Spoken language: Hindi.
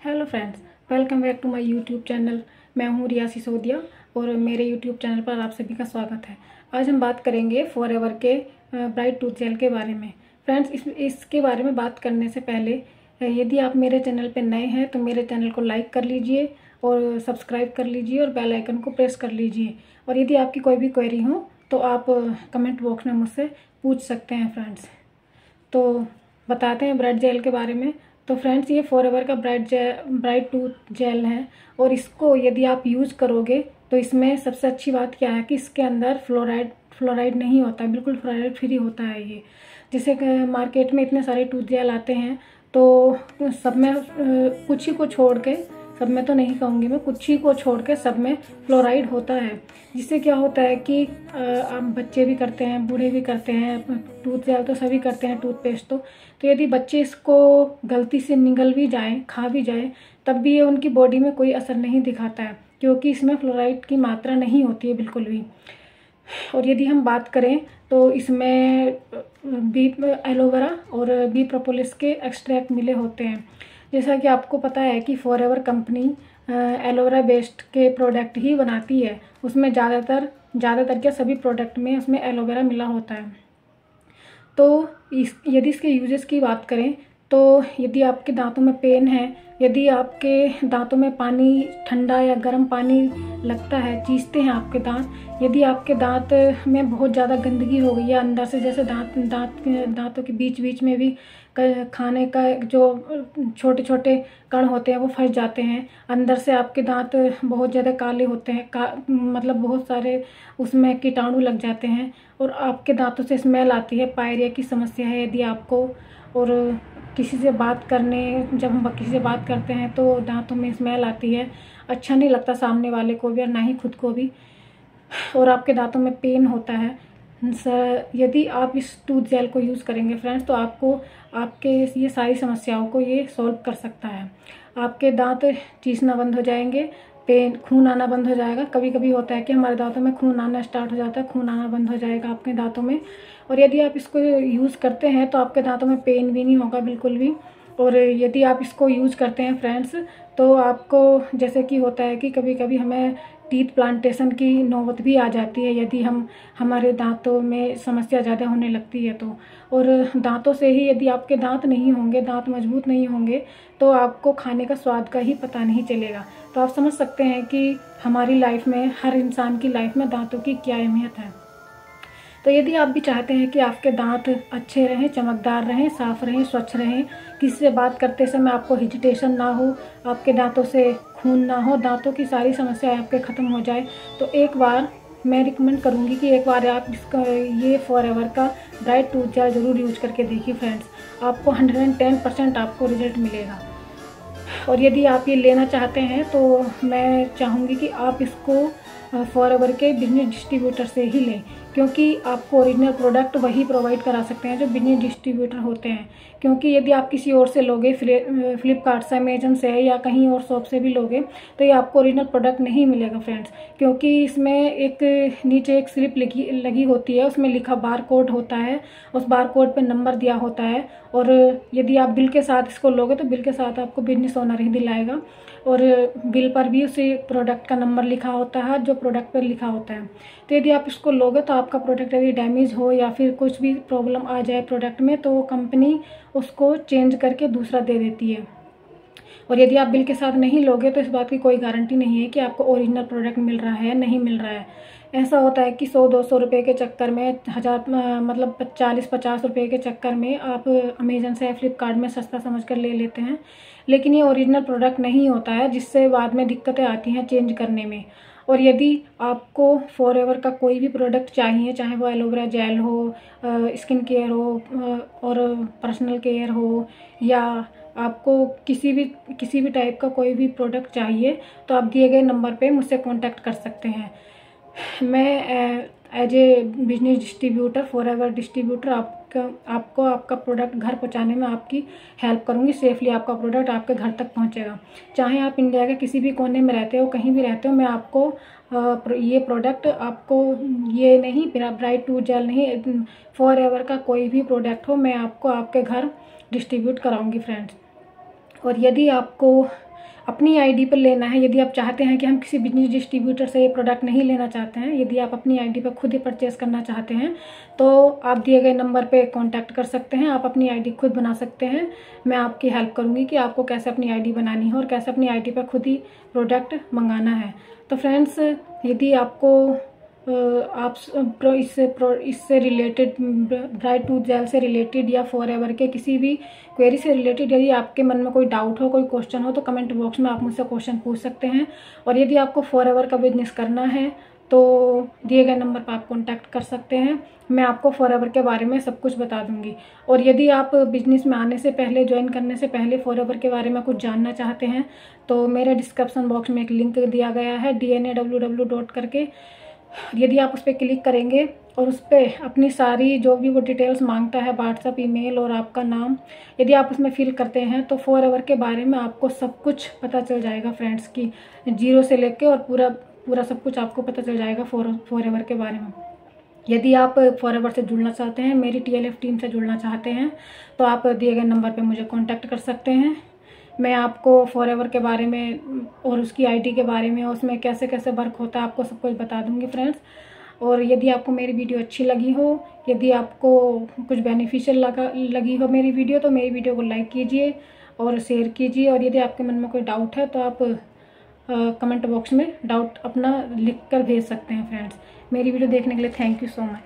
Hello friends, welcome back to my YouTube channel. मैं हूँ रिया सिसोदिया और मेरे यूट्यूब चैनल पर आप सभी का स्वागत है। आज हम बात करेंगे फॉरएवर के ब्राइट टूथ जेल के बारे में। फ्रेंड्स, इसके बारे में बात करने से पहले यदि आप मेरे चैनल पर नए हैं तो मेरे चैनल को लाइक कर लीजिए और सब्सक्राइब कर लीजिए और बेल आइकन को प्रेस कर लीजिए। और यदि आपकी कोई भी क्वेरी हो तो आप कमेंट बॉक्स में मुझसे पूछ सकते हैं। फ्रेंड्स, तो बताते हैं ब्राइट जेल के बारे में। तो फ्रेंड्स, ये फॉरएवर का ब्राइट टूथ जेल है और इसको यदि आप यूज़ करोगे तो इसमें सबसे अच्छी बात क्या है कि इसके अंदर फ्लोराइड नहीं होता है, बिल्कुल फ्लोराइड फ्री होता है ये। जैसे मार्केट में इतने सारे टूथ जेल आते हैं तो सब में कुछ ही को छोड़ के, सब में तो नहीं कहूँगी मैं, कुछ ही को छोड़ के सब में फ्लोराइड होता है। जिससे क्या होता है कि आप बच्चे भी करते हैं, बूढ़े भी करते हैं, टूथ जेल तो सभी करते हैं, टूथपेस्ट तो यदि बच्चे इसको गलती से निगल भी जाएं, खा भी जाएं, तब भी ये उनकी बॉडी में कोई असर नहीं दिखाता है क्योंकि इसमें फ्लोराइड की मात्रा नहीं होती है बिल्कुल भी। और यदि हम बात करें तो इसमें बी एलोवेरा और बी प्रोपोलिस के एक्सट्रैक्ट मिले होते हैं। जैसा कि आपको पता है कि फॉरएवर कंपनी एलोवेरा बेस्ड के प्रोडक्ट ही बनाती है। उसमें ज़्यादातर क्या सभी प्रोडक्ट में उसमें एलोवेरा मिला होता है। तो यदि इसके यूजेस की बात करें तो यदि आपके दांतों में पेन है, यदि आपके दांतों में पानी, ठंडा या गर्म पानी लगता है, चीसते हैं आपके दांत, यदि आपके दांत में बहुत ज़्यादा गंदगी हो गई है अंदर से, जैसे दांतों के बीच बीच में भी खाने का जो छोटे छोटे कण होते हैं वो फंस जाते हैं, अंदर से आपके दांत बहुत ज़्यादा काले होते हैं, मतलब बहुत सारे उसमें कीटाणु लग जाते हैं और आपके दांतों से स्मेल आती है, पायरिया की समस्या है यदि आपको, और जब हम किसी से बात करते हैं तो दांतों में स्मेल आती है, अच्छा नहीं लगता सामने वाले को भी और ना ही खुद को भी, और आपके दांतों में पेन होता है। यदि आप इस टूथ जेल को यूज़ करेंगे फ्रेंड्स तो आपके ये सारी समस्याओं को ये सॉल्व कर सकता है। आपके दांत चीसना बंद हो जाएंगे, खून आना बंद हो जाएगा। कभी कभी होता है कि हमारे दांतों में खून आना स्टार्ट हो जाता है, खून आना बंद हो जाएगा आपके दांतों में। और यदि आप इसको यूज़ करते हैं तो आपके दांतों में पेन भी नहीं होगा बिल्कुल भी। और यदि आप इसको यूज़ करते हैं फ्रेंड्स तो आपको, जैसे कि होता है कि कभी कभी हमें टीथ प्लांटेशन की नौबत भी आ जाती है यदि हमारे दांतों में समस्या ज़्यादा होने लगती है तो। और दांतों से ही, यदि आपके दांत नहीं होंगे, दांत मजबूत नहीं होंगे तो आपको खाने का स्वाद का ही पता नहीं चलेगा। तो आप समझ सकते हैं कि हमारी लाइफ में, हर इंसान की लाइफ में दांतों की क्या अहमियत है। तो यदि आप भी चाहते हैं कि आपके दांत अच्छे रहें, चमकदार रहें, साफ रहें, स्वच्छ रहें, किसी से बात करते समय आपको हिजिटेशन ना हो, आपके दांतों से खून ना हो, दांतों की सारी समस्याएं आपके ख़त्म हो जाए, तो एक बार मैं रिकमेंड करूंगी कि एक बार आप ये फॉरएवर का ब्राइट टूथ जेल ज़रूर यूज करके देखिए फ्रेंड्स। आपको 110% आपको रिजल्ट मिलेगा। और यदि आप ये लेना चाहते हैं तो मैं चाहूँगी कि आप इसको फॉरएवर के बिजनेस डिस्ट्रीब्यूटर से ही लें, क्योंकि आपको ओरिजिनल प्रोडक्ट वही प्रोवाइड करा सकते हैं जो बिजनेस डिस्ट्रीब्यूटर होते हैं। क्योंकि यदि आप किसी और से लोगे, फ्लिपकार्ट से, अमेजन से या कहीं और शॉप से भी लोगे तो ये आपको ओरिजिनल प्रोडक्ट नहीं मिलेगा फ्रेंड्स। क्योंकि इसमें एक नीचे एक स्लिप लगी होती है, उसमें लिखा बार कोड होता है, उस बार कोड पर नंबर दिया होता है। और यदि आप बिल के साथ इसको लोगे तो बिल के साथ आपको बिजनेस ओनर ही दिलाएगा और बिल पर भी उसी प्रोडक्ट का नंबर लिखा होता है जो प्रोडक्ट पर लिखा होता है। तो यदि आप इसको लोगे तो आपका प्रोडक्ट यदि डैमेज हो या फिर कुछ भी प्रॉब्लम आ जाए प्रोडक्ट में तो कंपनी उसको चेंज करके दूसरा दे देती है। और यदि आप बिल के साथ नहीं लोगे तो इस बात की कोई गारंटी नहीं है कि आपको ओरिजिनल प्रोडक्ट मिल रहा है या नहीं मिल रहा है। ऐसा होता है कि 100-200 रुपये के चक्कर में, मतलब 40-50 रुपये के चक्कर में आप अमेजन से या फ्लिपकार्ट में सस्ता समझ कर ले लेते हैं, लेकिन ये ओरिजिनल प्रोडक्ट नहीं होता है, जिससे बाद में दिक्कतें आती हैं चेंज करने में। और यदि आपको फॉरएवर का कोई भी प्रोडक्ट चाहिए, चाहे वो एलोवेरा जेल हो, स्किन केयर हो और पर्सनल केयर हो, या आपको किसी भी टाइप का कोई भी प्रोडक्ट चाहिए तो आप दिए गए नंबर पे मुझसे कांटेक्ट कर सकते हैं। मैं as a business distributor, forever distributor, आपको आपका प्रोडक्ट घर पहुंचाने में आपकी हेल्प करूंगी। सेफली आपका प्रोडक्ट आपके घर तक पहुंचेगा। चाहे आप इंडिया के किसी भी कोने में रहते हो, कहीं भी रहते हो, मैं आपको ये प्रोडक्ट, आपको ये नहीं, ब्राइट टूथ जेल नहीं, फॉरएवर का कोई भी प्रोडक्ट हो, मैं आपको आपके घर डिस्ट्रीब्यूट कराऊंगी फ्रेंड्स। और यदि आपको अपनी आईडी पर लेना है। यदि आप चाहते हैं कि हम किसी बिजनेस डिस्ट्रीब्यूटर से ये प्रोडक्ट नहीं लेना चाहते हैं, यदि आप अपनी आईडी पर खुद ही परचेस करना चाहते हैं, तो आप दिए गए नंबर पे कांटेक्ट कर सकते हैं। आप अपनी आईडी खुद बना सकते हैं। मैं आपकी हेल्प करूंगी कि आपको कैसे अपनी आईडी बनानी है और कैसे अपनी आईडी पर खुद ही प्रोडक्ट मंगाना है। तो फ्रेंड्स, यदि आपको आप इससे रिलेटेड, ब्राइट टूथ जेल से रिलेटेड या फॉरएवर के किसी भी क्वेरी से रिलेटेड यदि आपके मन में कोई डाउट हो, कोई क्वेश्चन हो, तो कमेंट बॉक्स में आप मुझसे क्वेश्चन पूछ सकते हैं। और यदि आपको फॉरएवर का बिजनेस करना है तो दिए गए नंबर पर आप कॉन्टैक्ट कर सकते हैं। मैं आपको फॉरएवर के बारे में सब कुछ बता दूंगी। और यदि आप बिजनेस में आने से पहले, ज्वाइन करने से पहले फॉरएवर के बारे में कुछ जानना चाहते हैं तो मेरे डिस्क्रिप्शन बॉक्स में एक लिंक दिया गया है DNAWW करके। यदि आप उस पर क्लिक करेंगे और उस पर अपनी सारी जो भी वो डिटेल्स मांगता है, व्हाट्सअप, ईमेल और आपका नाम, यदि आप उसमें फिल करते हैं तो फॉरएवर के बारे में आपको सब कुछ पता चल जाएगा फ्रेंड्स, की जीरो से लेके और पूरा सब कुछ आपको पता चल जाएगा फॉरएवर के बारे में। यदि आप फॉरएवर से जुड़ना चाहते हैं, मेरी TLF टीम से जुड़ना चाहते हैं, तो आप दिए गए नंबर पर मुझे कॉन्टैक्ट कर सकते हैं। मैं आपको फॉरएवर के बारे में और उसकी आईडी के बारे में, उसमें कैसे कैसे वर्क होता है, आपको सब कुछ बता दूंगी फ्रेंड्स। और यदि आपको मेरी वीडियो अच्छी लगी हो, यदि आपको कुछ बेनिफिशियल लगी हो मेरी वीडियो, तो मेरी वीडियो को लाइक कीजिए और शेयर कीजिए। और यदि आपके मन में कोई डाउट है तो आप कमेंट बॉक्स में डाउट अपना लिख कर भेज सकते हैं फ्रेंड्स। मेरी वीडियो देखने के लिए थैंक यू सो मच।